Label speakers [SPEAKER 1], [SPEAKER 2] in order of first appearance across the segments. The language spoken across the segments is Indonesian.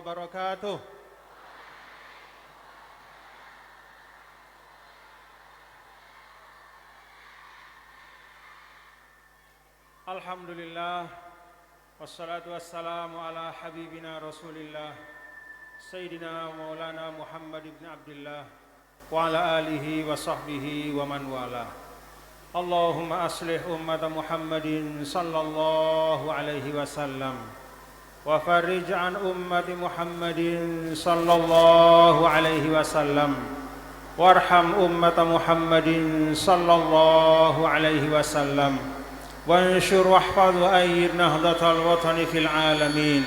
[SPEAKER 1] wabarakatuh. Alhamdulillah, wassalatu wassalamu ala habibina Rasulillah Sayyidina Maulana Muhammad ibn Abdullah wa ala alihi wa sahbihi wa man wala. Allahumma aslih ummata Muhammadin sallallahu alaihi wasallam wa farij an ummati Muhammadin sallallahu alaihi wasallam warham ummata Muhammadin sallallahu alaihi wasallam وانشر واحفظ وأيد نهضة الوطن في العالمين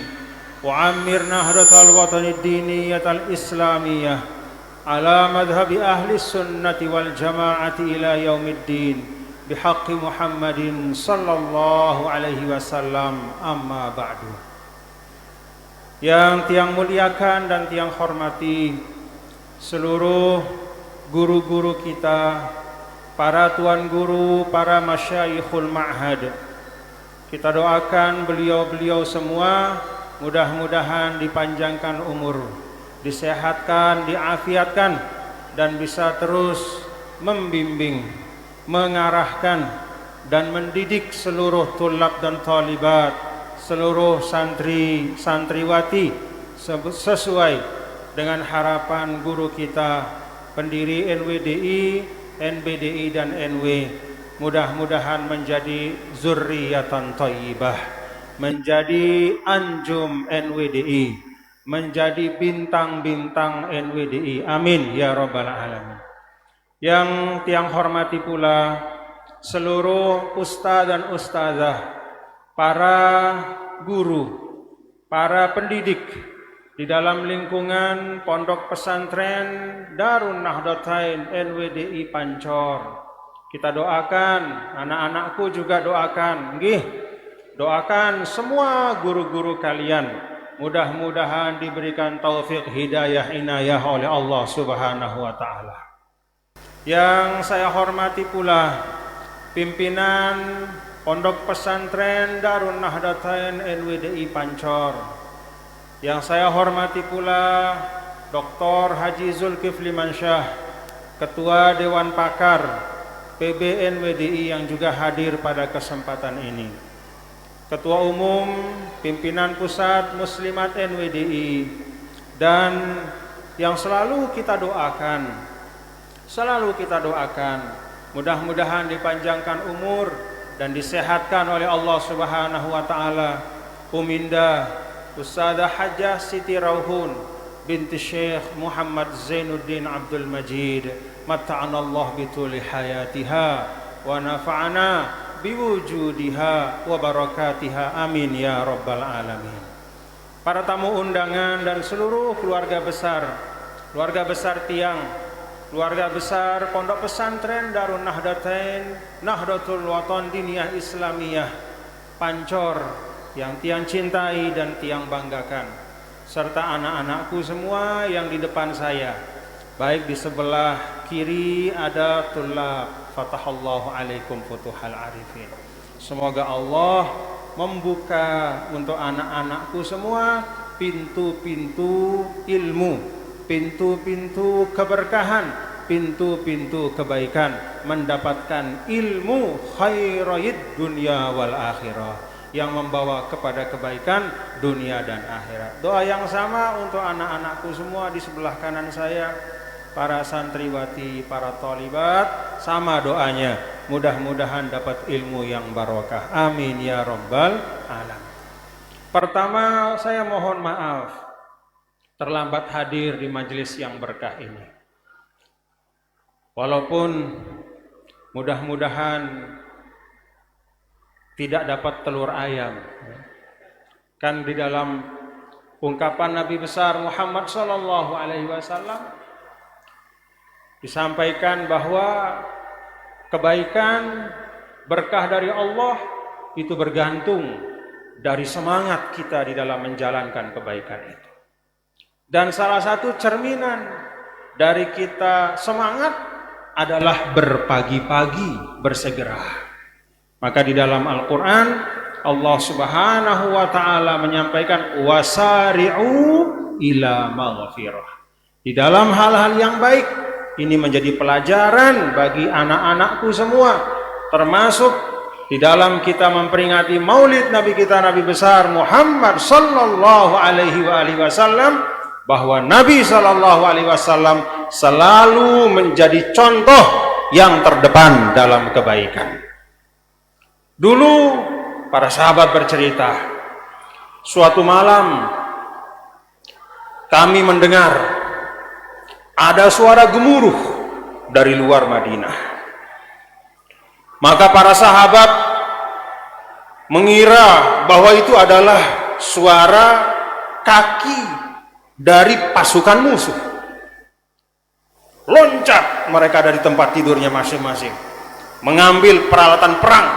[SPEAKER 1] وعمر نهضة الوطن الدينية الإسلامية على مذهب أهل السنة والجماعة إلى يوم الدين بحق محمد صلى الله عليه وسلم أما بعد. Yang tiang muliakan dan tiang hormati seluruh guru-guru kita, para tuan guru, para masyayikhul ma'had, kita doakan beliau-beliau semua mudah-mudahan dipanjangkan umur, disehatkan, diafiatkan, dan bisa terus membimbing, mengarahkan, dan mendidik seluruh tulab dan talibat, seluruh santri, santriwati sesuai dengan harapan guru kita, pendiri NWDI, NBDI dan NW, mudah-mudahan menjadi zurriyatan thayyibah, menjadi anjum NWDI, menjadi bintang-bintang NWDI. Amin ya rabbal alamin. Yang tiang hormati pula seluruh ustaz dan ustazah, para guru, para pendidik di dalam lingkungan Pondok Pesantren Darun Nahdlatain NWDI Pancor. Kita doakan, anak-anakku juga doakan, nggih. Doakan semua guru-guru kalian, mudah-mudahan diberikan taufik hidayah inayah oleh Allah Subhanahu wa taala. Yang saya hormati pula pimpinan Pondok Pesantren Darun Nahdlatain NWDI Pancor. Yang saya hormati pula Dr. Haji Zulkifli Mansyah, Ketua Dewan Pakar PBNWDI yang juga hadir pada kesempatan ini. Ketua Umum Pimpinan Pusat Muslimat NWDI, dan yang selalu kita doakan, mudah-mudahan dipanjangkan umur dan disehatkan oleh Allah Subhanahu wa taala, Uminda Ustadzah Hajjah Siti Rauhun binti Syekh Muhammad Zainuddin Abdul Majid, mata'anallah bituli hayatiha wa nafa'ana biwujudiha wa barakatiha, amin ya rabbal alamin. Para tamu undangan dan seluruh keluarga besar tiang, keluarga besar Pondok Pesantren Darun Nahdlatain Nahdlatul Watan Diniyah Islamiyah Pancor yang tiang cintai dan tiang banggakan, serta anak-anakku semua yang di depan saya, baik di sebelah kiri ada tulab, fatahallahu alaikum futuhal arifin. Semoga Allah membuka untuk anak-anakku semua pintu-pintu ilmu, pintu-pintu keberkahan, pintu-pintu kebaikan, mendapatkan ilmu khairayid dunya wal akhirah, yang membawa kepada kebaikan dunia dan akhirat. Doa yang sama untuk anak-anakku semua di sebelah kanan saya, para santriwati, para thalibat, sama doanya, mudah-mudahan dapat ilmu yang barokah. Amin ya rabbal alamin. Pertama, saya mohon maaf terlambat hadir di majelis yang berkah ini. Walaupun mudah-mudahan tidak dapat telur ayam. Kan di dalam ungkapan Nabi besar Muhammad sallallahu alaihi wasallam disampaikan bahwa kebaikan berkah dari Allah itu bergantung dari semangat kita di dalam menjalankan kebaikan itu. Dan salah satu cerminan dari kita semangat adalah berpagi-pagi bersegera. Maka di dalam Al-Quran Allah Subhanahu wa ta'ala menyampaikan wasari'u ila maghfirah. Di dalam hal-hal yang baik, ini menjadi pelajaran bagi anak-anakku semua, termasuk di dalam kita memperingati maulid Nabi kita, Nabi besar Muhammad sallallahu alaihi wasallam, bahwa Nabi sallallahu alaihi wasallam selalu menjadi contoh yang terdepan dalam kebaikan. Dulu para sahabat bercerita, suatu malam kami mendengar ada suara gemuruh dari luar Madinah. Maka para sahabat mengira bahwa itu adalah suara kaki dari pasukan musuh. Loncat mereka dari tempat tidurnya masing-masing, mengambil peralatan perang,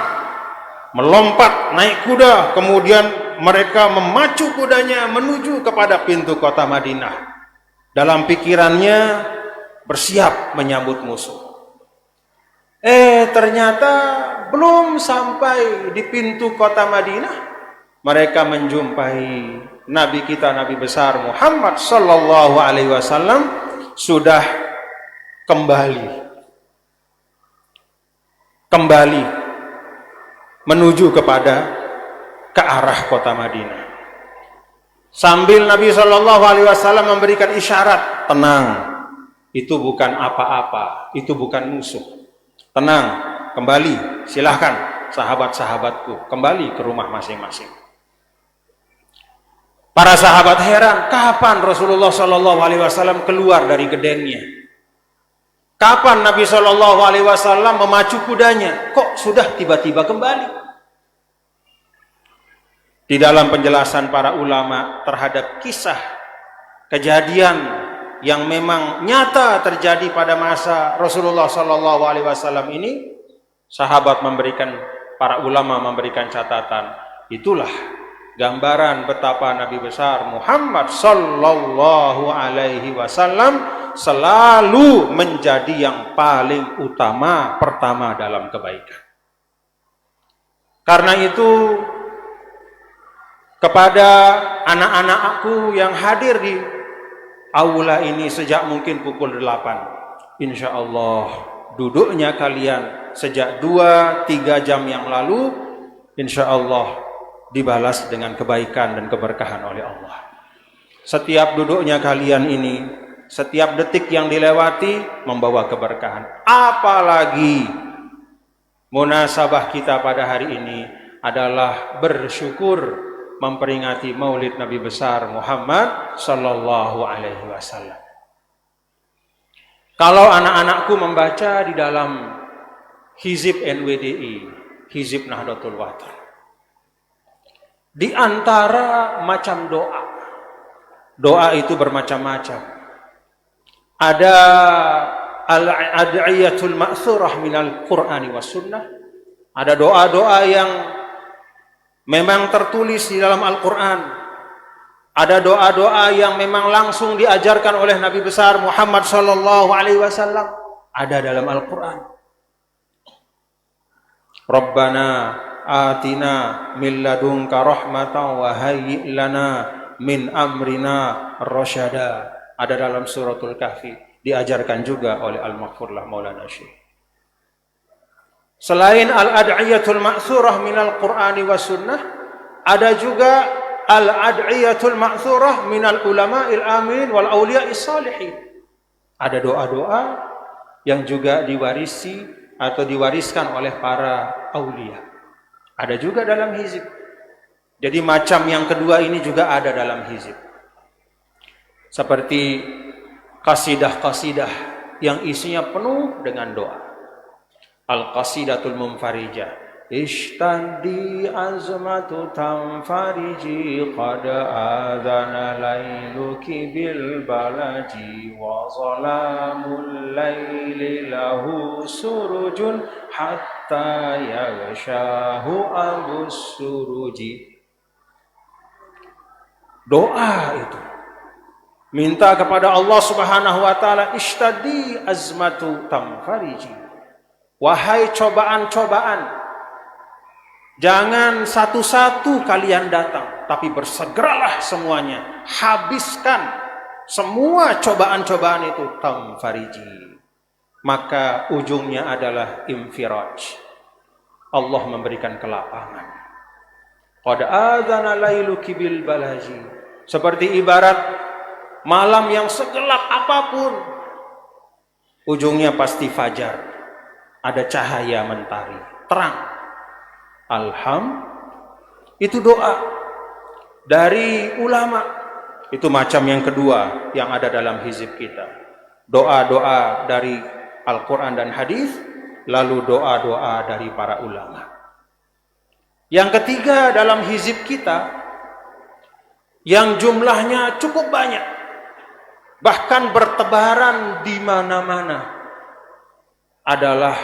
[SPEAKER 1] melompat naik kuda, kemudian mereka memacu kudanya menuju kepada pintu kota Madinah. Dalam pikirannya bersiap menyambut musuh. Ternyata belum sampai di pintu kota Madinah, mereka menjumpai Nabi kita, Nabi besar Muhammad sallallahu alaihi wasallam sudah kembali menuju ke arah kota Madinah. Sambil Nabi sallallahu alaihi wasallam memberikan isyarat, tenang, itu bukan apa-apa, itu bukan musuh. Tenang, kembali, silahkan sahabat-sahabatku kembali ke rumah masing-masing. Para sahabat heran, kapan Rasulullah sallallahu alaihi wasallam keluar dari gedengnya? Kapan Nabi sallallahu alaihi wasallam memacu kudanya? Kok sudah tiba-tiba kembali? Di dalam penjelasan para ulama terhadap kisah kejadian yang memang nyata terjadi pada masa Rasulullah sallallahu alaihi wasallam ini, para ulama memberikan catatan, itulah gambaran betapa Nabi besar Muhammad sallallahu alaihi wasallam selalu menjadi yang paling utama, pertama dalam kebaikan. Karena itu, kepada anak-anakku yang hadir di aula ini sejak mungkin pukul 8, insya Allah duduknya kalian sejak 2-3 jam yang lalu, insya Allah dibalas dengan kebaikan dan keberkahan oleh Allah. Setiap duduknya kalian ini, setiap detik yang dilewati membawa keberkahan. Apalagi munasabah kita pada hari ini adalah bersyukur memperingati maulid Nabi besar Muhammad sallallahu alaihi wasallam. Kalau anak-anakku membaca di dalam Hizib NWDI, Hizib Nahdlatul Watan, di antara macam doa itu bermacam-macam. Ada al-ad'iyatul ma'thurah minal Qur'ani was sunnah. Ada doa-doa yang memang tertulis di dalam Al-Quran. Ada doa-doa yang memang langsung diajarkan oleh Nabi besar Muhammad sallallahu alaihi wasallam. Ada dalam Al-Quran. Rabbana atina min ladunka rahmatan wa hayyi' lana min amrina rasyada. Ada dalam suratul Kahfi. Diajarkan juga oleh Al-Maghfurlah Maulana Syekh. Selain al-ad'iyatul ma'thurah minal Qur'ani was sunnah, ada juga al-ad'iyatul ma'thurah minal ulama'il aminin wal awliya'is salihin. Ada doa-doa yang juga diwarisi atau diwariskan oleh para aulia. Ada juga dalam hizib. Jadi macam yang kedua ini juga ada dalam hizib. Seperti qasidah-qasidah yang isinya penuh dengan doa. Al-Qasidatul Munfarijah. Ishtaddi azmatu tanfariji qad adhana layluki bil balaji wa zalamul layli lahu surujun hatta yaghshahu abus suruji. Doa itu minta kepada Allah Subhanahu wa taala, ishtaddi azmatu tanfariji. Wahai cobaan-cobaan, Jangan satu-satu kalian datang, tapi bersegeralah semuanya. Habiskan semua cobaan-cobaan itu, tamfariji. Maka ujungnya adalah infiraj. Allah memberikan kelapangan. Qad adzana lailuki bil balaji. Seperti ibarat malam yang segelap apapun, ujungnya pasti fajar. Ada cahaya mentari, terang. Itu doa dari ulama. Itu macam yang kedua yang ada dalam hizib kita. Doa-doa dari Al-Quran dan hadis, lalu doa-doa dari para ulama. Yang ketiga dalam hizib kita, yang jumlahnya cukup banyak, bahkan bertebaran di mana-mana, adalah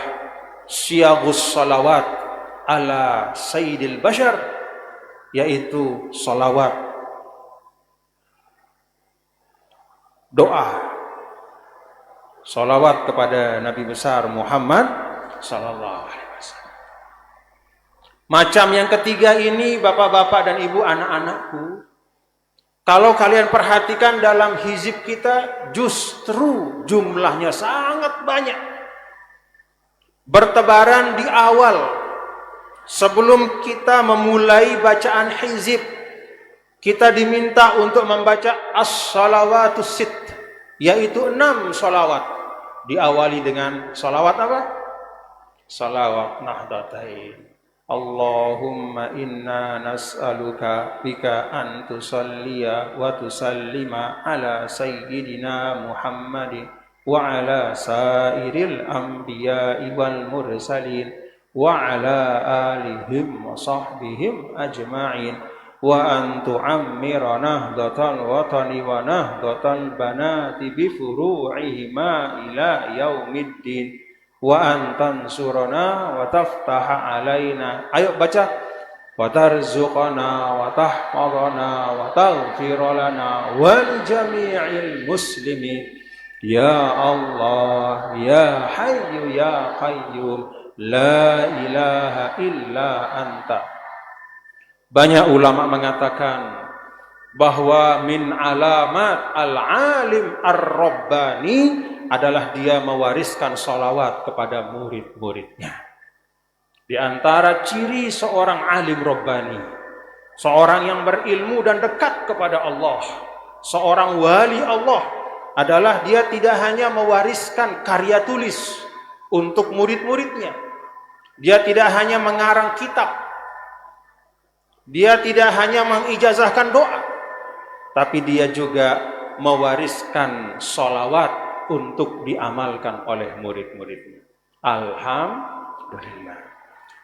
[SPEAKER 1] syiagus salawat ala sayyidil bashar, yaitu salawat, doa, salawat kepada Nabi besar Muhammad sallallahu alaihi wasallam. Macam yang ketiga ini, bapak-bapak dan ibu, anak-anakku, kalau kalian perhatikan dalam hizib kita, justru jumlahnya sangat banyak. Bertebaran di awal. Sebelum kita memulai bacaan hizib, kita diminta untuk membaca as-salawatus sit, yaitu 6 salawat. Diawali dengan salawat apa? Salawat nahdatain. Allahumma inna nas'aluka bika an tusalliya wa tusallima ala sayyidina Muhammadin wa ala sairil anbiya'i wal mursalin wa ala alihim wa sahbihim ajma'in wa an tu'ammira nahdatal watani wa nahdatal banati bi furu'ihima ila yaumiddin wa an tansurana wa taftaha alaina. Ayo baca. Wa tarzuqana wa tahfadhana wa taghfir lana wal jami'il muslimin ya Allah ya hayyu ya qayyum la ilaha illa anta. Banyak ulama mengatakan bahwa min alamat al-alim ar-rabbani adalah dia mewariskan salawat kepada murid-muridnya. Di antara ciri seorang alim rabbani, seorang yang berilmu dan dekat kepada Allah, seorang wali Allah, adalah dia tidak hanya mewariskan karya tulis untuk murid-muridnya. Dia tidak hanya mengarang kitab, dia tidak hanya mengijazahkan doa, tapi dia juga mewariskan sholawat untuk diamalkan oleh murid-muridnya. Alhamdulillah.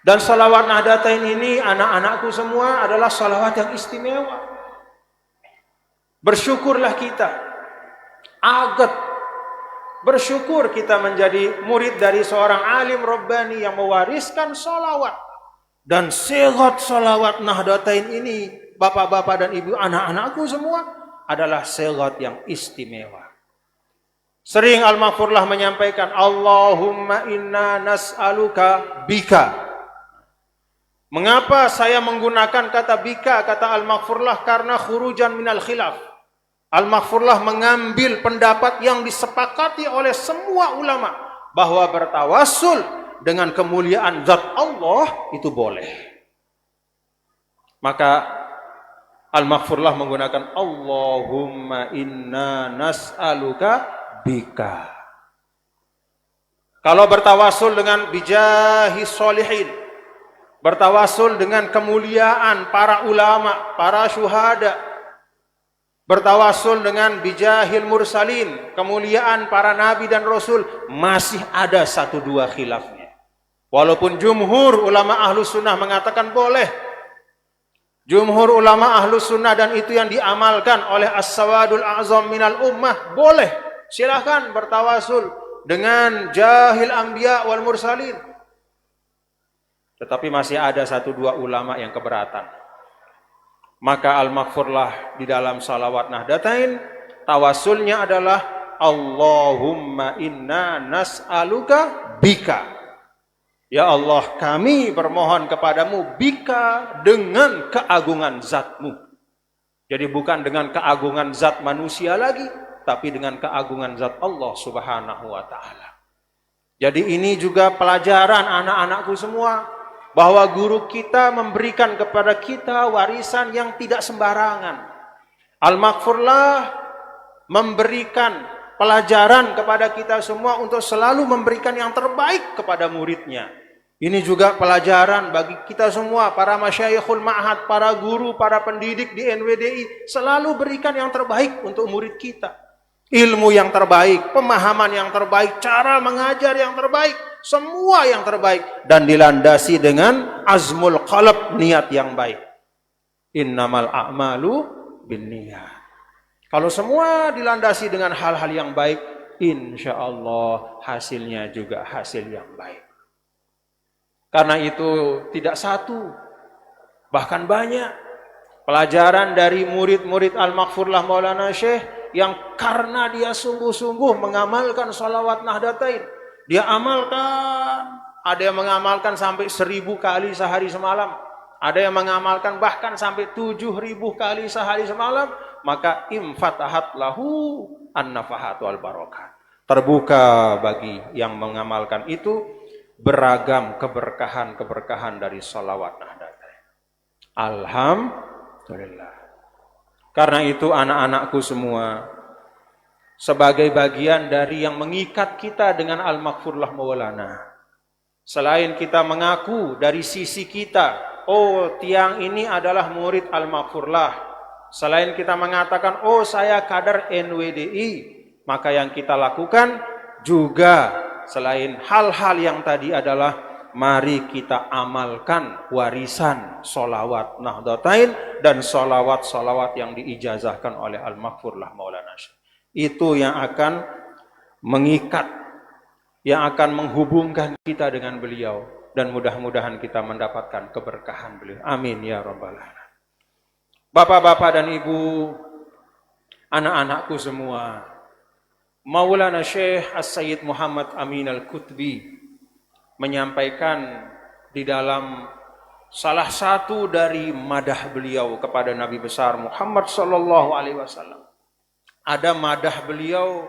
[SPEAKER 1] Dan sholawat Nahdatain ini, anak-anakku semua, adalah sholawat yang istimewa. Bersyukurlah kita, agat bersyukur kita menjadi murid dari seorang alim rabbani yang mewariskan sholawat. Dan segot sholawat Nahdatain ini, bapak-bapak dan ibu, anak-anakku semua, adalah segot yang istimewa. Sering Al-Maghfurlah menyampaikan, Allahumma inna nas'aluka bika. Mengapa saya menggunakan kata bika, kata Al-Maghfurlah? Karena khurujan minal khilaf. Al-Maghfurlah mengambil pendapat yang disepakati oleh semua ulama bahwa bertawassul dengan kemuliaan zat Allah itu boleh. Maka Al-Maghfurlah menggunakan Allahumma inna nas'aluka bika. Kalau bertawassul dengan bijahi sholihin, bertawassul dengan kemuliaan para ulama, para syuhada, bertawassul dengan bijahil mursalin, kemuliaan para nabi dan rasul, masih ada 1-2 khilafnya. Walaupun jumhur ulama ahlus sunnah mengatakan boleh. Jumhur ulama ahlus sunnah, dan itu yang diamalkan oleh as-sawadul a'zam minal ummah, boleh. Silahkan bertawassul dengan jahil anbiya wal mursalin. Tetapi masih ada 1-2 ulama yang keberatan. Maka Al-Maghfurlah di dalam salawat Nahdatain, tawasulnya adalah Allahumma inna nas'aluka bika. Ya Allah, kami bermohon kepadamu bika dengan keagungan zatmu. Jadi bukan dengan keagungan zat manusia lagi, tapi dengan keagungan zat Allah Subhanahu wa ta'ala. Jadi ini juga pelajaran anak-anakku semua, bahwa guru kita memberikan kepada kita warisan yang tidak sembarangan. Al-Maghfurlah memberikan pelajaran kepada kita semua untuk selalu memberikan yang terbaik kepada muridnya. Ini juga pelajaran bagi kita semua, para masyayikhul ma'had, para guru, para pendidik di NWDI, selalu berikan yang terbaik untuk murid kita. Ilmu yang terbaik, pemahaman yang terbaik, cara mengajar yang terbaik, semua yang terbaik, dan dilandasi dengan azmul qalb, niat yang baik. Innamal a'malu binniyat. Kalau semua dilandasi dengan hal-hal yang baik, insya Allah hasilnya juga hasil yang baik. Karena itu tidak satu, bahkan banyak pelajaran dari murid-murid Al-Maghfurlah Maulana Syekh yang karena dia sungguh-sungguh mengamalkan sholawat Nahdlatain. Dia amalkan, ada yang mengamalkan sampai 1000 kali sehari semalam, ada yang mengamalkan bahkan sampai 7000 kali sehari semalam. Maka imfatahat lahu an-nafahat wal barakat. Terbuka bagi yang mengamalkan itu beragam keberkahan-keberkahan dari sholawat Nahdlatain. Alhamdulillah. Karena itu anak-anakku semua, sebagai bagian dari yang mengikat kita dengan Al-Maghfurlah Maulana, selain kita mengaku dari sisi kita, oh tiang ini adalah murid Al-Maghfurlah, selain kita mengatakan, oh saya kader NWDI, maka yang kita lakukan juga selain hal-hal yang tadi adalah mari kita amalkan warisan sholawat Nahdlatain dan sholawat-sholawat yang diijazahkan oleh Al-Maghfurlah Maulana Syekh. Itu yang akan mengikat, yang akan menghubungkan kita dengan beliau, dan mudah-mudahan kita mendapatkan keberkahan beliau. Amin ya rabbal alamin. Bapak-bapak dan ibu, anak-anakku semua, Maulana Syekh As-Sayyid Muhammad Amin Al-Qutbi menyampaikan di dalam salah satu dari madah beliau kepada Nabi besar Muhammad sallallahu alaihi wasallam. Ada madah beliau,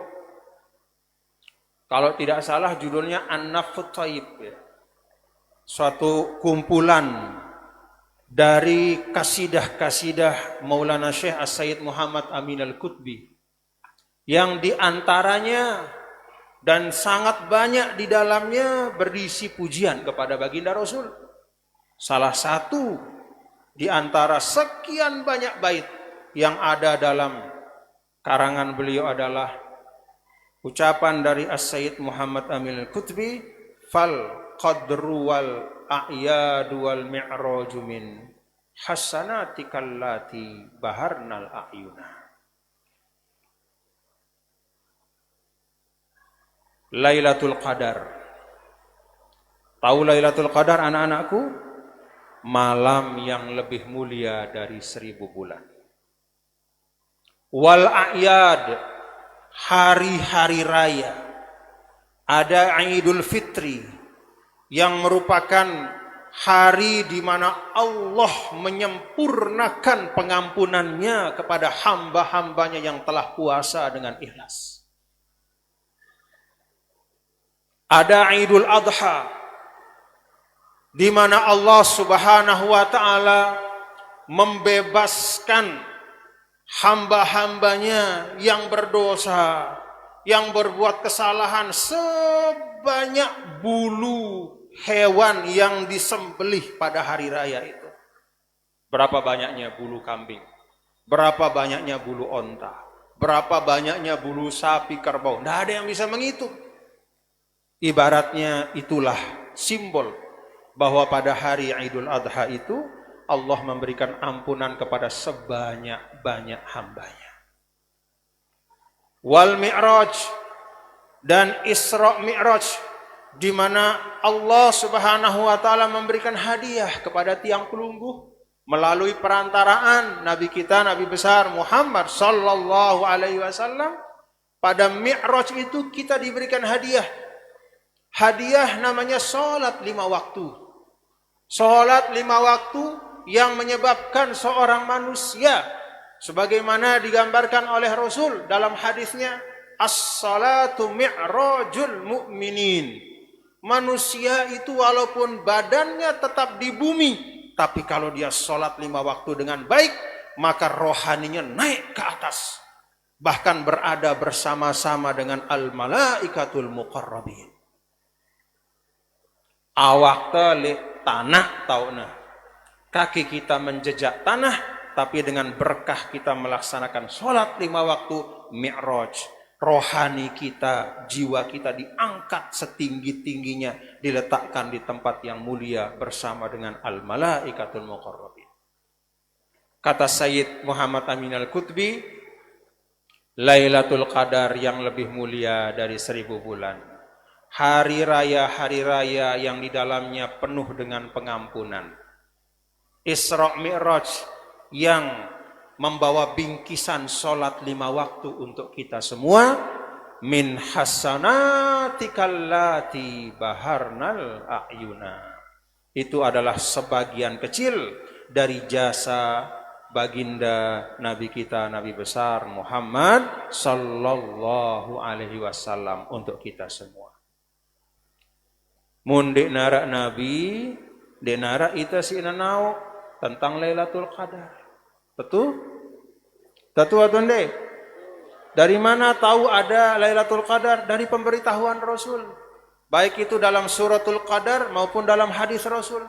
[SPEAKER 1] kalau tidak salah judulnya An-Nafthut Thayyib, suatu kumpulan dari kasidah-kasidah Maulana Syekh As-Sayyid Muhammad Amin Al-Qutbi, yang diantaranya dan sangat banyak di dalamnya berisi pujian kepada baginda Rasul. Salah satu di antara sekian banyak bait yang ada dalam karangan beliau adalah ucapan dari As-Sayyid Muhammad Amin Al-Qutbi, fal qadru wal a'yadu wal mi'raju min hasanatikal lati baharnal a'yuna. Lailatul Qadar. Tahu Lailatul Qadar anak-anakku? Malam yang lebih mulia dari 1000 bulan. Wal a'yad, hari-hari raya. Ada Idul Fitri yang merupakan hari di mana Allah menyempurnakan pengampunannya kepada hamba-hambanya yang telah puasa dengan ikhlas. Ada Idul Adha, di mana Allah Subhanahu wa ta'ala membebaskan hamba-hambanya yang berdosa, yang berbuat kesalahan, sebanyak bulu hewan yang disembelih pada hari raya itu. Berapa banyaknya bulu kambing, berapa banyaknya bulu onta, berapa banyaknya bulu sapi kerbau, tidak ada yang bisa menghitung. Ibaratnya itulah simbol bahwa pada hari Idul Adha itu Allah memberikan ampunan kepada sebanyak-banyak hambanya. Wal Mi'raj, dan Isra Mi'raj, di mana Allah Subhanahu wa ta'ala memberikan hadiah kepada tiang pelungguh melalui perantaraan Nabi kita, Nabi besar Muhammad sallallahu alaihi wasallam. Pada Mi'raj itu kita diberikan hadiah. Hadiah namanya sholat 5 waktu. Sholat 5 waktu yang menyebabkan seorang manusia, sebagaimana digambarkan oleh Rasul dalam hadisnya, as-salatu mi'rajul mu'minin. Manusia itu walaupun badannya tetap di bumi, tapi kalau dia sholat 5 waktu dengan baik, maka rohaninya naik ke atas. Bahkan berada bersama-sama dengan al-malaikatul muqarrabin. Awak telik tanah tauna. Kaki kita menjejak tanah, tapi dengan berkah kita melaksanakan sholat 5 waktu mi'raj. Rohani kita, jiwa kita diangkat setinggi-tingginya, diletakkan di tempat yang mulia bersama dengan al-malaikatul muqarrabin. Kata Sayyid Muhammad Amin Al-Qutbi, Lailatul Qadar yang lebih mulia dari 1000 bulan. Hari raya yang di dalamnya penuh dengan pengampunan. Isra Mi'raj yang membawa bingkisan sholat 5 waktu untuk kita semua. Min hasanatikallati baharnal a'yuna. Itu adalah sebagian kecil dari jasa baginda Nabi kita, Nabi besar Muhammad sallallahu alaihi wasallam untuk kita semua. Mun dek narak Nabi, dek narak ita si nanau tentang Lailatul Qadar. Betul? Betul atau tidak? Dari mana tahu ada Lailatul Qadar? Dari pemberitahuan Rasul. Baik itu dalam suratul Qadar maupun dalam hadis Rasul.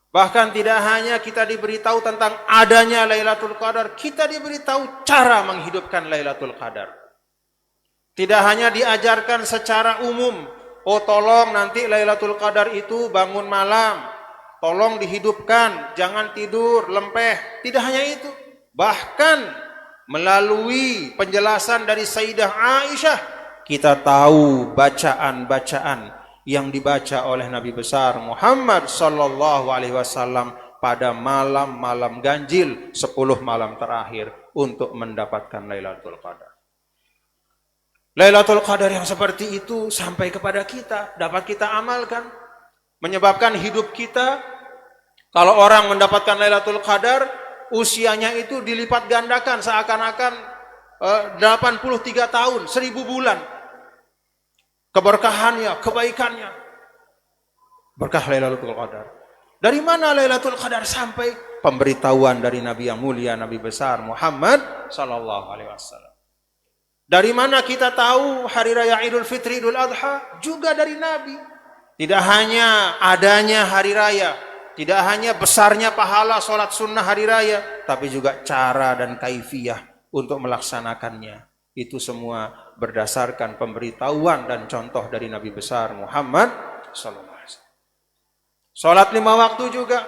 [SPEAKER 1] Bahkan tidak hanya kita diberitahu tentang adanya Lailatul Qadar, kita diberitahu cara menghidupkan Lailatul Qadar. Tidak hanya diajarkan secara umum, oh tolong nanti Lailatul Qadar itu bangun malam, tolong dihidupkan, jangan tidur, lempeh. Tidak hanya itu. Bahkan melalui penjelasan dari Sayyidah Aisyah, kita tahu bacaan-bacaan yang dibaca oleh Nabi besar Muhammad sallallahu alaihi wasallam pada malam-malam ganjil 10 malam terakhir untuk mendapatkan Lailatul Qadar. Lailatul Qadar yang seperti itu sampai kepada kita, dapat kita amalkan. Menyebabkan hidup kita, kalau orang mendapatkan Lailatul Qadar, usianya itu dilipat gandakan seakan-akan 83 tahun, 1000 bulan. Keberkahannya, kebaikannya. Berkah Lailatul Qadar. Dari mana Lailatul Qadar sampai? Pemberitahuan dari Nabi yang mulia, Nabi besar Muhammad sallallahu alaihi wasallam. Dari mana kita tahu hari raya Idul Fitri, Idul Adha? Juga dari Nabi. Tidak hanya adanya hari raya, tidak hanya besarnya pahala sholat sunnah hari raya, tapi juga cara dan kaifiyah untuk melaksanakannya. Itu semua berdasarkan pemberitahuan dan contoh dari Nabi besar Muhammad sallallahu alaihi wasallam. Sholat 5 waktu juga.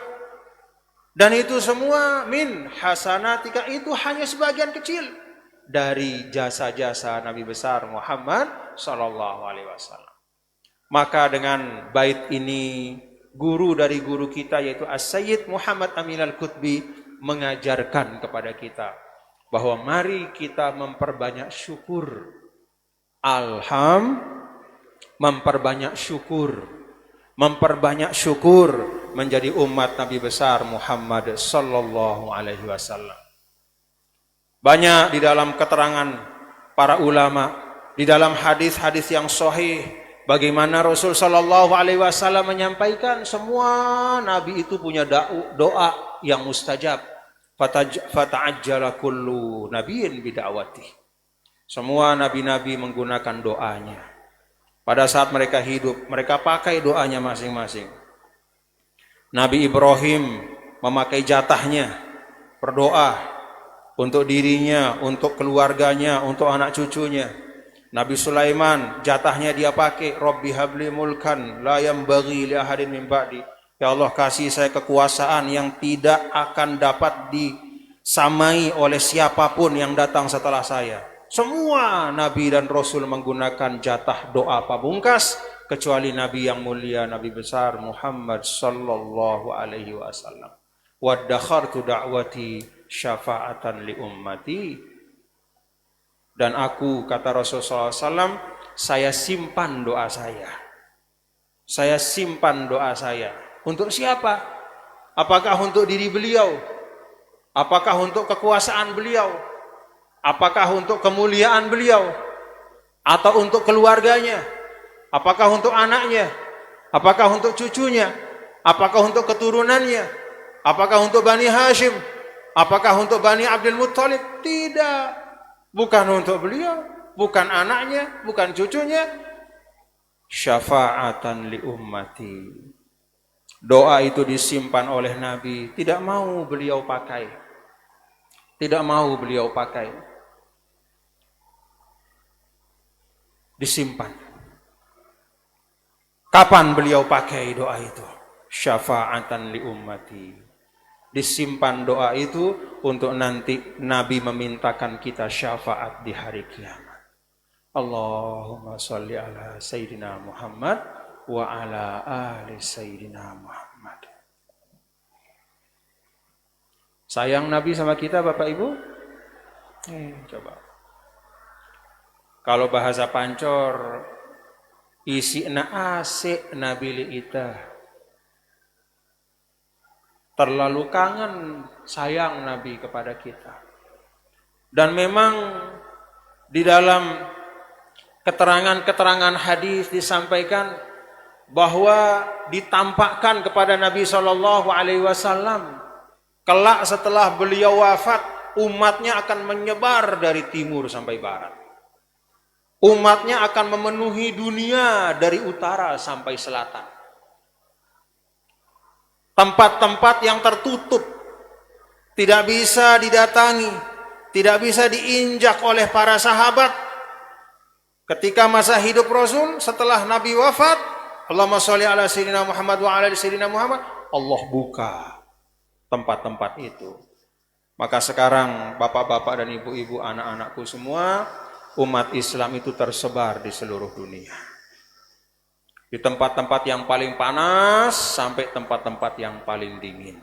[SPEAKER 1] Dan itu semua min hasanatika, itu hanya sebagian kecil dari jasa-jasa Nabi besar Muhammad sallallahu alaihi wasallam. Maka dengan bait ini, guru dari guru kita yaitu As-Sayyid Muhammad Amin Al-Qutbi mengajarkan kepada kita bahwa mari kita memperbanyak syukur. Memperbanyak syukur menjadi umat Nabi besar Muhammad sallallahu alaihi wasallam. Banyak di dalam keterangan para ulama, di dalam hadis-hadis yang sahih, bagaimana Rasul sallallahu alaihi wasallam menyampaikan semua nabi itu punya doa yang mustajab. Fata'ajjala kullu nabiyyin bid'awati. Semua nabi-nabi menggunakan doanya. Pada saat mereka hidup, mereka pakai doanya masing-masing. Nabi Ibrahim memakai jatahnya, berdoa untuk dirinya, untuk keluarganya, untuk anak cucunya. Nabi Sulaiman jatahnya dia pakai, Rabbi habli mulkan la yambaghi li ahadin min ba'di. Ya Allah, kasih saya kekuasaan yang tidak akan dapat disamai oleh siapapun yang datang setelah saya. Semua nabi dan rasul menggunakan jatah doa pamungkas kecuali nabi yang mulia, nabi besar Muhammad sallallahu alaihi wasallam. Waddakhartu da'wati syafa'atan li ummati. Dan aku, kata Rasulullah SAW, saya simpan doa saya. saya simpan doa saya. Untuk siapa? Apakah untuk diri beliau? Apakah untuk kekuasaan beliau? Apakah untuk kemuliaan beliau? Atau untuk keluarganya? Apakah untuk anaknya? Apakah untuk cucunya? Apakah untuk keturunannya? Apakah untuk Bani Hashim? Apakah untuk Bani Abdul Muttalib? Tidak. Bukan untuk beliau, bukan anaknya, bukan cucunya. Syafa'atan li ummati. Doa itu disimpan oleh Nabi, tidak mau beliau pakai. Tidak mau beliau pakai. Disimpan. Kapan beliau pakai doa itu? Syafa'atan li ummati. Disimpan doa itu untuk nanti Nabi memintakan kita syafaat di hari kiamat. Allahumma sholli ala Sayyidina Muhammad wa ala ali Sayyidina Muhammad. Sayang Nabi sama kita Bapak Ibu? Coba. Kalau bahasa Pancor, isi na asik Nabi li ita. Terlalu kangen, sayang Nabi kepada kita. Dan memang di dalam keterangan-keterangan hadis disampaikan bahwa ditampakkan kepada Nabi SAW kelak setelah beliau wafat, umatnya akan menyebar dari timur sampai barat. Umatnya akan memenuhi dunia dari utara sampai selatan. Tempat-tempat yang tertutup, tidak bisa didatangi, tidak bisa diinjak oleh para sahabat. Ketika masa hidup Rasul, setelah Nabi wafat, Allahumma sholli ala Sayyidina Muhammad wa ala Sayyidina Muhammad, Allah buka tempat-tempat itu. Maka sekarang bapak-bapak dan ibu-ibu, anak-anakku semua, umat Islam itu tersebar di seluruh dunia. Di tempat-tempat yang paling panas sampai tempat-tempat yang paling dingin.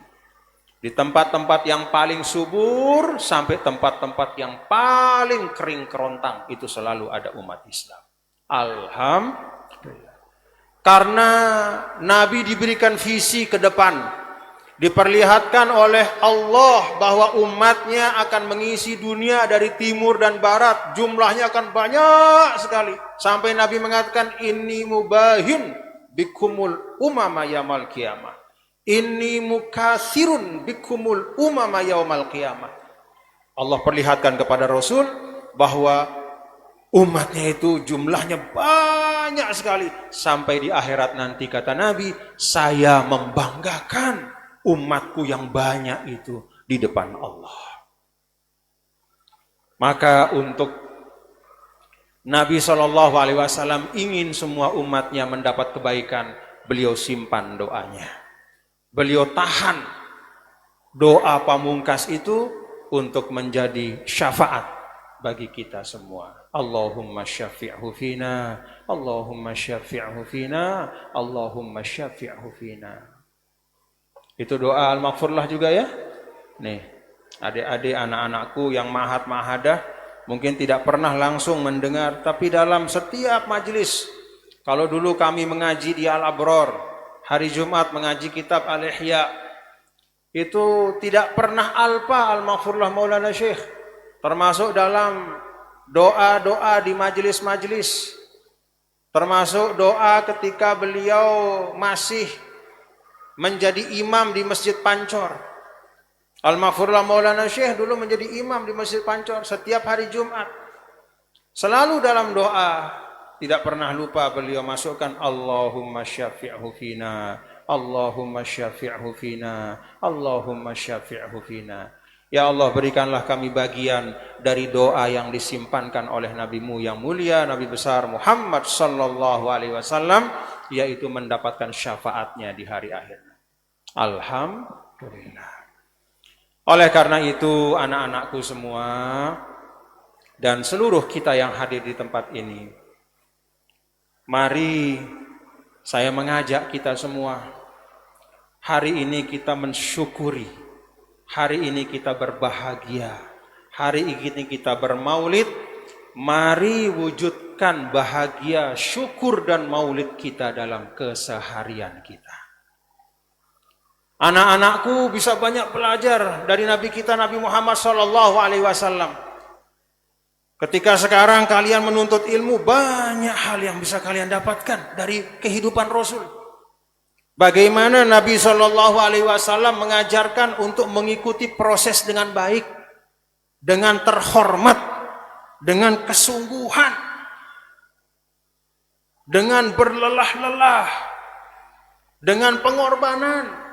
[SPEAKER 1] Di tempat-tempat yang paling subur sampai tempat-tempat yang paling kering kerontang, itu selalu ada umat Islam. Alhamdulillah. Karena Nabi diberikan visi ke depan. Diperlihatkan oleh Allah bahwa umatnya akan mengisi dunia dari timur dan barat. Jumlahnya akan banyak sekali. Sampai Nabi mengatakan, inni mubahin bikumul umama yaumal qiyamah. Inni mukathirun bikumul umama yaumal qiyamah. Allah perlihatkan kepada Rasul bahwa umatnya itu jumlahnya banyak sekali. Sampai di akhirat nanti kata Nabi, saya membanggakan umatku yang banyak itu di depan Allah. Maka untuk Nabi SAW ingin semua umatnya mendapat kebaikan, beliau simpan doanya. Beliau tahan doa pamungkas itu untuk menjadi syafaat bagi kita semua. Allahumma syafi'hu fina, Allahumma syafi'hu fina, Allahumma syafi'hu fina. Itu doa al-maghfurlah juga ya. Nih, adik-adik anak-anakku yang mahat-mahadah mungkin tidak pernah langsung mendengar, tapi dalam setiap majelis, kalau dulu kami mengaji di Al-Abror, hari Jumat mengaji kitab Al-Ihya, itu tidak pernah alpa al-maghfurlah Maulana Syekh, termasuk dalam doa-doa di majelis-majelis, termasuk doa ketika beliau masih menjadi imam di Masjid Pancor. Al-Maghfurlah Maulana Syekh dulu menjadi imam di Masjid Pancor setiap hari Jumat. Selalu dalam doa, tidak pernah lupa beliau masukkan Allahumma syafi'hu fina, Allahumma syafi'hu fina, Allahumma syafi'hu fina. Ya Allah, berikanlah kami bagian dari doa yang disimpankan oleh Nabi-Mu yang mulia, Nabi besar Muhammad sallallahu alaihi wasallam, yaitu mendapatkan syafaatnya di hari akhir. Alhamdulillah. Oleh karena itu, anak-anakku semua dan seluruh kita yang hadir di tempat ini, mari saya mengajak kita semua, hari ini kita mensyukuri, hari ini kita berbahagia, hari ini kita bermaulid. Mari wujud mewujudkan bahagia, syukur dan maulid kita dalam keseharian kita. Anak-anakku bisa banyak belajar dari Nabi kita Nabi Muhammad SAW. Ketika sekarang kalian menuntut ilmu, banyak hal yang bisa kalian dapatkan dari kehidupan Rasul. Bagaimana Nabi SAW mengajarkan untuk mengikuti proses dengan baik, dengan terhormat, dengan kesungguhan, dengan berlelah-lelah, dengan pengorbanan.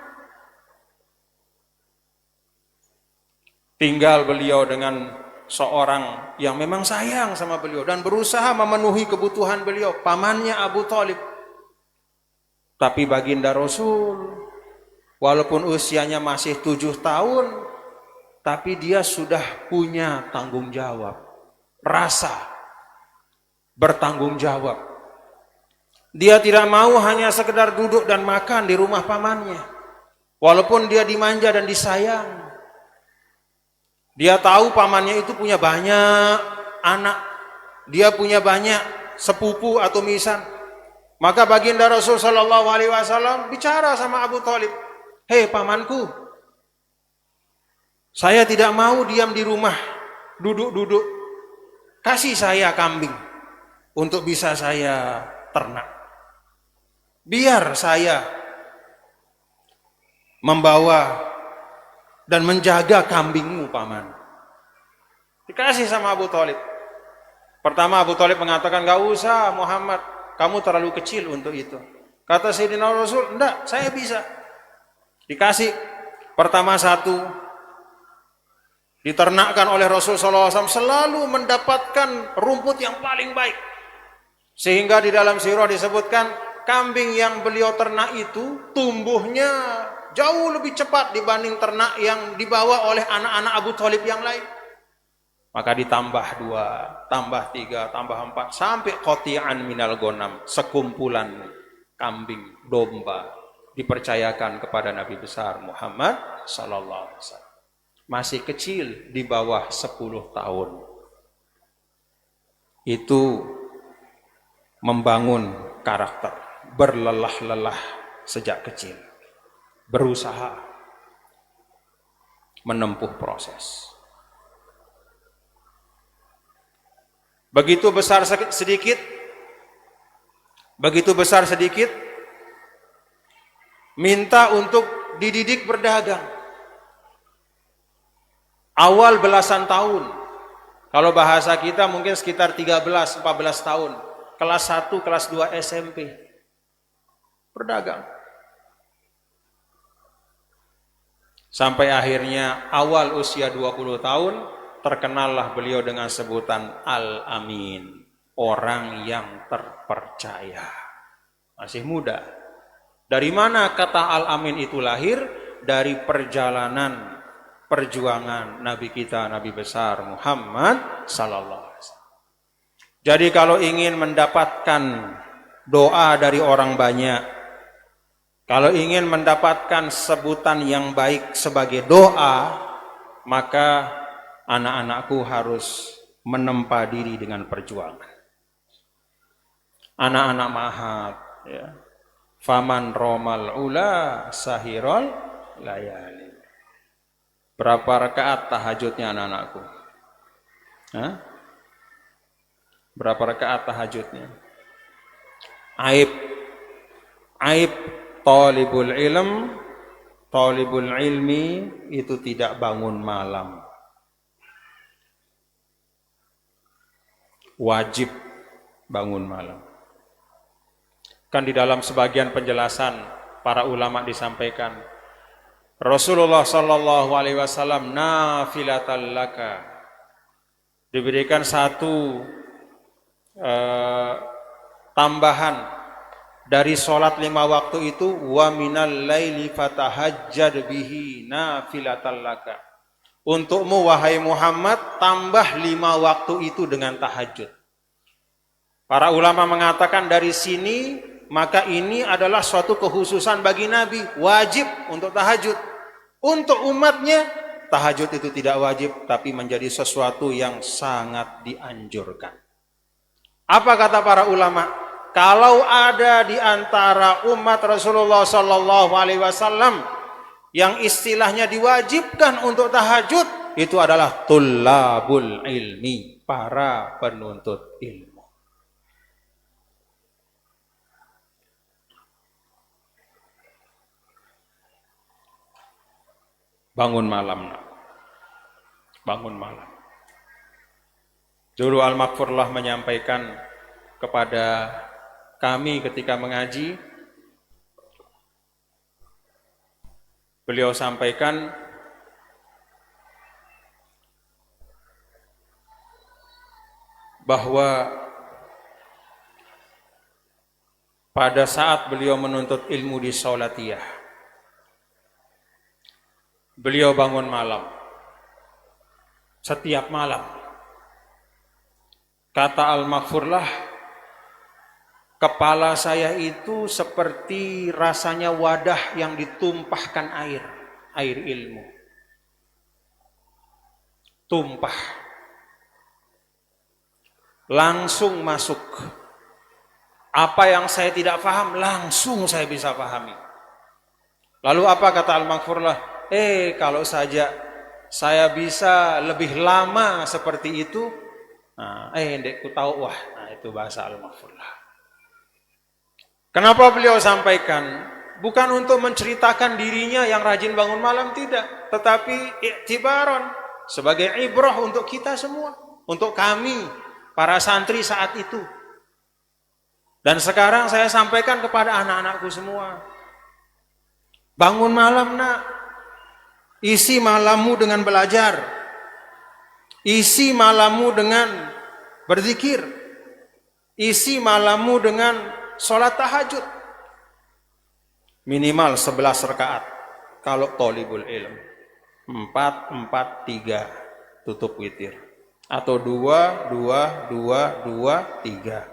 [SPEAKER 1] Tinggal beliau dengan seorang yang memang sayang sama beliau dan berusaha memenuhi kebutuhan beliau, pamannya Abu Thalib. Tapi baginda Rasul, walaupun usianya masih 7 tahun, tapi dia sudah punya tanggung jawab, rasa bertanggung jawab. Dia tidak mau hanya sekedar duduk dan makan di rumah pamannya, walaupun dia dimanja dan disayang. Dia tahu pamannya itu punya banyak anak, dia punya banyak sepupu atau misan. Maka baginda Rasul sallallahu alaihi wasallam bicara sama Abu Thalib, "Hei pamanku, saya tidak mau diam di rumah, duduk-duduk. Kasih saya kambing untuk bisa saya ternak. Biar saya membawa dan menjaga kambingmu, paman." Dikasih sama Abu Thalib. Pertama Abu Thalib mengatakan, "Gak usah Muhammad, kamu terlalu kecil untuk itu." Kata Sayyidina Rasul, "Enggak, saya bisa." Dikasih. Pertama 1, diternakkan oleh Rasul SAW, selalu mendapatkan rumput yang paling baik. Sehingga di dalam sirah disebutkan, kambing yang beliau ternak itu tumbuhnya jauh lebih cepat dibanding ternak yang dibawa oleh anak-anak Abu Thalib yang lain. Maka ditambah 2, tambah 3, tambah 4, sampai qati'an minal ghanam, sekumpulan kambing, domba dipercayakan kepada Nabi besar Muhammad sallallahu alaihi wasallam. Masih kecil, di bawah 10 tahun. Itu membangun karakter, berlelah-lelah sejak kecil, berusaha menempuh proses. Begitu besar sedikit, minta untuk dididik berdagang. Awal belasan tahun, kalau bahasa kita mungkin sekitar 13-14 tahun, kelas 1, kelas 2 SMP, berdagang. Sampai akhirnya awal usia 20 tahun, terkenallah beliau dengan sebutan Al-Amin, orang yang terpercaya. Masih muda. Dari mana kata Al-Amin itu lahir? Dari perjalanan perjuangan Nabi kita, Nabi besar Muhammad sallallahu alaihi wasallam. Jadi kalau ingin mendapatkan doa dari orang banyak, kalau ingin mendapatkan sebutan yang baik sebagai doa, maka anak-anakku harus menempa diri dengan perjuangan. Anak-anak mahat, ya. Faman romal ula sahirol layali. Berapa rakaat tahajudnya anak-anakku? Hah? Berapa rakaat tahajudnya? Aib talibul ilmi itu tidak bangun malam. Wajib bangun malam. Kan di dalam sebagian penjelasan para ulama disampaikan, Rasulullah sallallahu alaihi wasallam nafilatal laka, diberikan satu tambahan dari sholat 5 waktu itu, wa minal laili fatahajjad bihi nafilatal laka. Untukmu wahai Muhammad, tambah 5 waktu itu dengan tahajud. Para ulama mengatakan dari sini, maka ini adalah suatu kekhususan bagi Nabi, wajib untuk tahajud. Untuk umatnya, tahajud itu tidak wajib, tapi menjadi sesuatu yang sangat dianjurkan. Apa kata para ulama? Kalau ada di antara umat Rasulullah sallallahu alaihi wasallam yang istilahnya diwajibkan untuk tahajud, itu adalah tullabul ilmi, para penuntut ilmu. Bangun malam, bangun malam. Dulu Al-Maghfurlah menyampaikan kepada kami ketika mengaji, beliau sampaikan bahwa pada saat beliau menuntut ilmu di Saulatiyah, beliau bangun malam, setiap malam. Kata Al-Maghfurlah, kepala saya itu seperti rasanya wadah yang ditumpahkan air ilmu. Tumpah. Langsung masuk. Apa yang saya tidak paham, langsung saya bisa pahami. Lalu apa kata Al-Maghfurlah? Kalau saja saya bisa lebih lama seperti itu, ndekku tahu, wah, itu bahasa Al-Maghfurlah. Kenapa beliau sampaikan? Bukan untuk menceritakan dirinya yang rajin bangun malam, tidak. Tetapi i'tibaron, sebagai ibrah untuk kita semua. Untuk kami, para santri saat itu. Dan sekarang saya sampaikan kepada anak-anakku semua. Bangun malam, nak. Isi malammu dengan belajar. Isi malammu dengan berzikir. Isi malammu dengan sholat tahajud. Minimal 11 rakaat. Kalau thalibul ilm. 4, 4, 3. Tutup witir. Atau 2, 2, 2, 2, 3.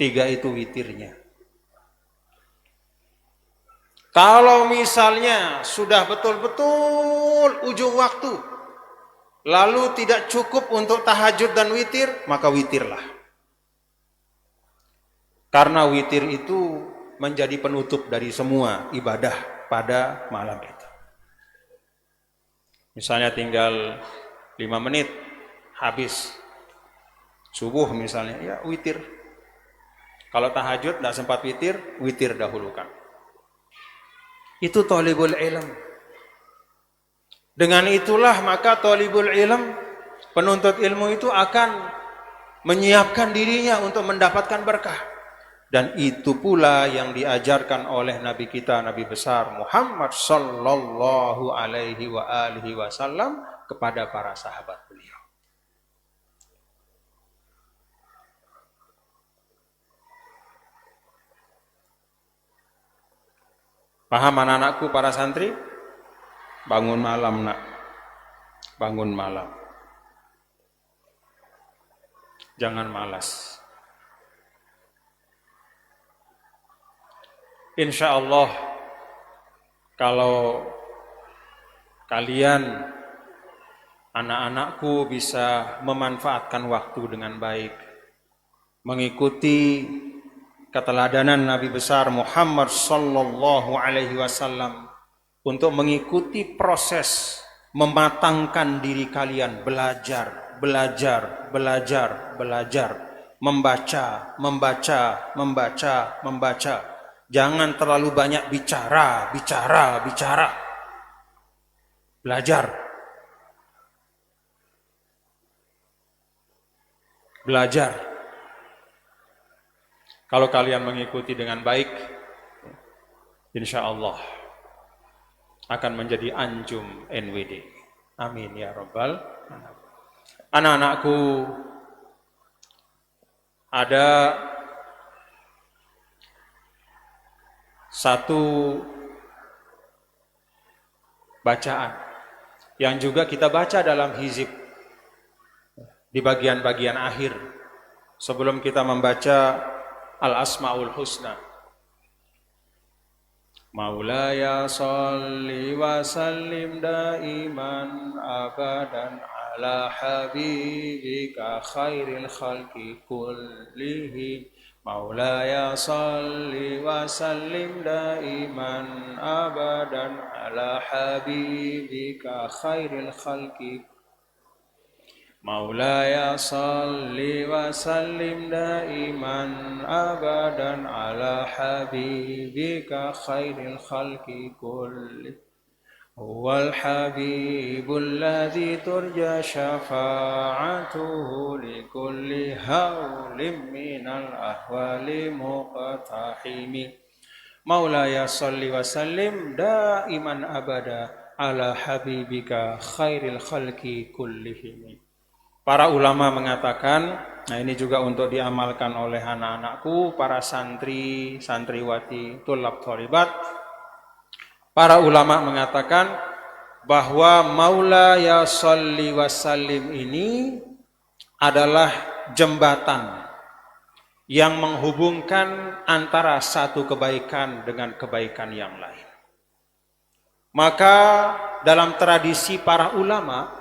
[SPEAKER 1] 3 itu witirnya. Kalau misalnya sudah betul-betul ujung waktu, lalu tidak cukup untuk tahajud dan witir, maka witirlah. Karena witir itu menjadi penutup dari semua ibadah pada malam itu. Misalnya tinggal 5 menit, habis subuh misalnya, ya witir. Kalau tahajud tidak sempat witir, witir dahulukan. Itu thalibul ilm. Dengan itulah maka thalibul ilm, penuntut ilmu itu akan menyiapkan dirinya untuk mendapatkan berkah. Dan itu pula yang diajarkan oleh Nabi kita, Nabi besar Muhammad sallallahu alaihi wa alihi wasallam kepada para sahabat beliau. Paham anak-anakku para santri? Bangun malam, nak. Bangun malam. Jangan malas. Insya Allah, kalau kalian, anak-anakku, bisa memanfaatkan waktu dengan baik, mengikuti keteladanan Nabi besar Muhammad sallallahu alaihi wasallam untuk mengikuti proses mematangkan diri kalian, belajar, membaca. Jangan terlalu banyak bicara. Belajar. Kalau kalian mengikuti dengan baik, insya Allah akan menjadi anjum NWD. Amin ya Rabbal alamin. Anak-anakku, ada satu bacaan yang juga kita baca dalam hizib di bagian-bagian akhir sebelum kita membaca Al-Asma'ul Husna. Maulaya salli wa sallim daiman abadan ala habibika khairil khalqi kullihim Maulaya salli wa sallim daiman abadan ala habibika khairil khalqi Maulaya salli wa sallim daiman abadan ala habibika khairil khalqi kulli Huwal habibul ladzi turja syafa'atuhu likulli haulim minal ahwali muqtahimi Maulaya salli wa sallim daiman abada ala habibika khairil khalqi kullihim. Para ulama mengatakan, nah ini juga untuk diamalkan oleh anak-anakku, para santri, santriwati, tulab tholibat. Para ulama mengatakan bahwa Maula ya salli wa sallim ini adalah jembatan yang menghubungkan antara satu kebaikan dengan kebaikan yang lain. Maka dalam tradisi para ulama,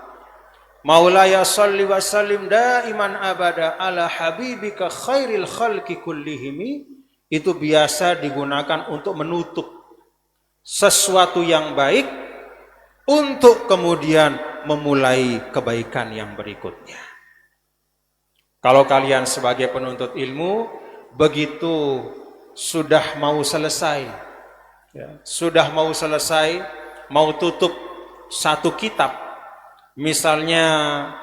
[SPEAKER 1] Maula ya salli wa sallim daiman abada ala habibika khairil khalqi kullihimi itu biasa digunakan untuk menutup sesuatu yang baik untuk kemudian memulai kebaikan yang berikutnya. Kalau kalian sebagai penuntut ilmu begitu sudah mau selesai, mau tutup satu kitab, misalnya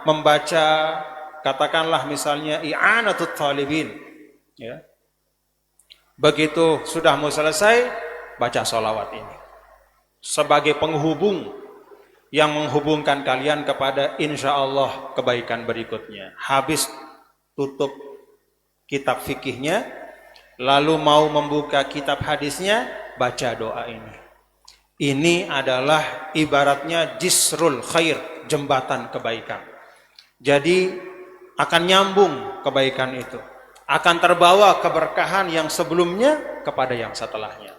[SPEAKER 1] membaca, katakanlah misalnya I'anatut Talibin, begitu sudah mau selesai, baca sholawat ini sebagai penghubung yang menghubungkan kalian kepada insya Allah kebaikan berikutnya. Habis tutup kitab fikihnya, lalu mau membuka kitab hadisnya, baca doa ini. Ini adalah ibaratnya jisrul khair, jembatan kebaikan. Jadi akan nyambung kebaikan itu, akan terbawa keberkahan yang sebelumnya kepada yang setelahnya.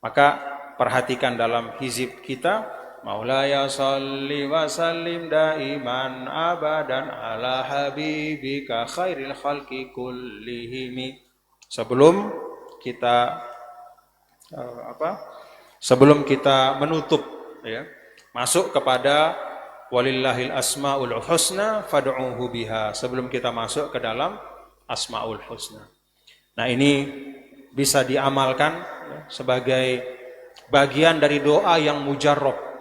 [SPEAKER 1] Maka perhatikan dalam hizib kita, Maulaya salli wa sallim daiman abadan ala habibika khairil khalqi kullihimi. Sebelum kita menutup, masuk kepada walillahil asmaul husna fad'uhu biha. Sebelum kita masuk ke dalam asmaul husna. Nah, ini bisa diamalkan sebagai bagian dari doa yang mujarrab.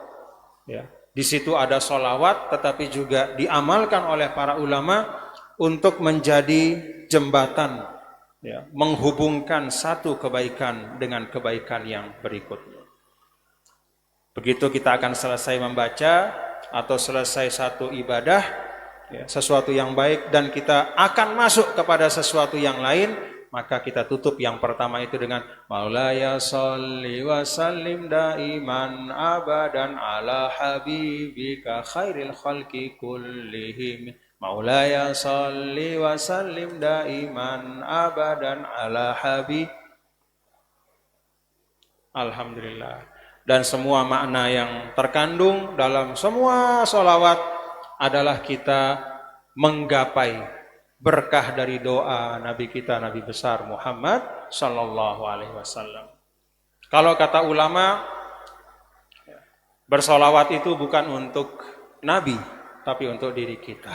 [SPEAKER 1] Di situ ada sholawat, tetapi juga diamalkan oleh para ulama untuk menjadi jembatan, menghubungkan satu kebaikan dengan kebaikan yang berikutnya. Begitu kita akan selesai membaca atau selesai satu ibadah, sesuatu yang baik, dan kita akan masuk kepada sesuatu yang lain, maka kita tutup yang pertama itu dengan Maulaya salli wa sallim daiman abadan ala habibika khairil khalqi kullihim. Maulaya salli wa sallim daiman abadan ala habib. Alhamdulillah. Dan semua makna yang terkandung dalam semua sholawat adalah kita menggapai berkah dari doa Nabi kita, Nabi besar Muhammad sallallahu alaihi wasallam. Kalau kata ulama, bersolawat itu bukan untuk Nabi, tapi untuk diri kita.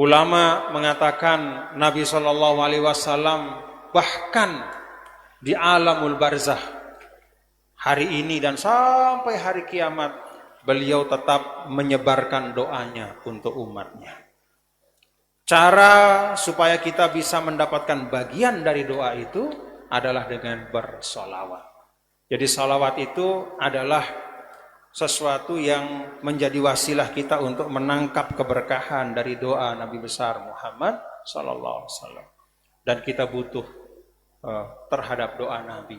[SPEAKER 1] Ulama mengatakan Nabi sallallahu alaihi wasallam bahkan di alamul barzah hari ini dan sampai hari kiamat, beliau tetap menyebarkan doanya untuk umatnya. Cara supaya kita bisa mendapatkan bagian dari doa itu adalah dengan bersolawat. Jadi solawat itu adalah sesuatu yang menjadi wasilah kita untuk menangkap keberkahan dari doa Nabi besar Muhammad sallallahu alaihi wasallam. Dan kita butuh terhadap doa Nabi.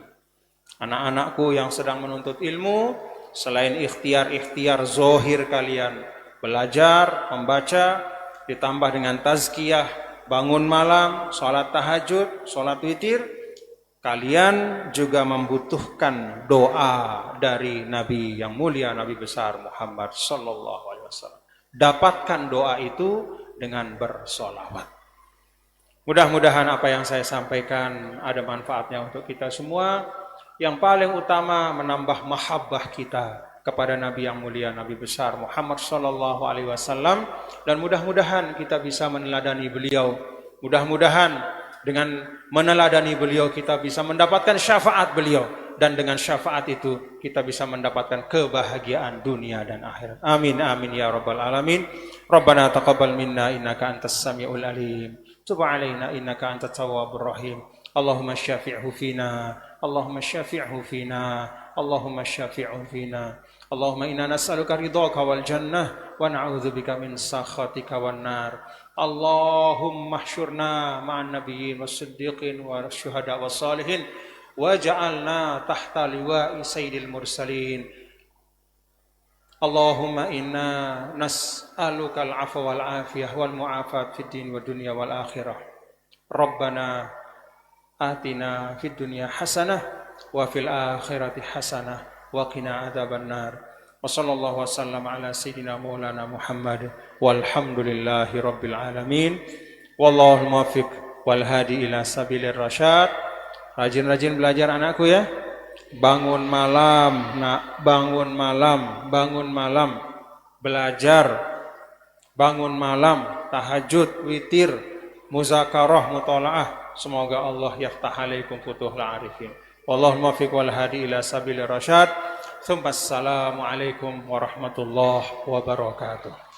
[SPEAKER 1] Anak-anakku yang sedang menuntut ilmu, selain ikhtiar-ikhtiar zohir kalian, belajar, membaca, ditambah dengan tazkiyah, bangun malam, sholat tahajud, sholat witir, kalian juga membutuhkan doa dari Nabi yang mulia, Nabi besar Muhammad sallallahu alaihi wasallam. Dapatkan doa itu dengan bersolawat. Mudah-mudahan apa yang saya sampaikan ada manfaatnya untuk kita semua. Yang paling utama menambah mahabbah kita kepada Nabi yang mulia, Nabi besar Muhammad sallallahu alaihi wasallam, dan mudah-mudahan kita bisa meneladani beliau. Mudah-mudahan dengan meneladani beliau kita bisa mendapatkan syafaat beliau, dan dengan syafaat itu kita bisa mendapatkan kebahagiaan dunia dan akhirat. Amin amin ya rabbal alamin. Rabbana taqabbal minna innaka antas samiul alim. Tub alaina innaka antat tawwabur rahim. Allahumma syafi'hu fina, Allahumma syafi'hu fina, Allahumma syafi'hu fina. Allahumma inna nas'aluka ridhaka wal jannah wa na'udzubika min sakhatika wan nar. Allahumma hsyurna ma'an nabiyyin was-siddiqin wasyuhada was-salihin waj'alna tahta liwa'i sayyidil mursalin. Allahumma inna nas'aluka al-'afwa wal 'afiyah wal mu'afat fid din wad dunya wal akhirah. Rabbana atina fid dunya hasanah wa fil akhirati hasanah wa qina adzabannar. Wa sallallahu wasallam ala sayyidina maulana Muhammad walhamdulillahi rabbil alamin. Wallahu muwaffiq wal hadi ila sabilir rasyad. Rajin-rajin belajar anakku ya. Bangun malam, nak, bangun malam belajar, bangun malam tahajud, witir, muzakarah, mutalaah. Semoga Allah yaftah alaikum futuhul arifin. Wallahu muwaffiq wal hadi ila sabilir rasyad. Assalamualaikum warahmatullahi wabarakatuh.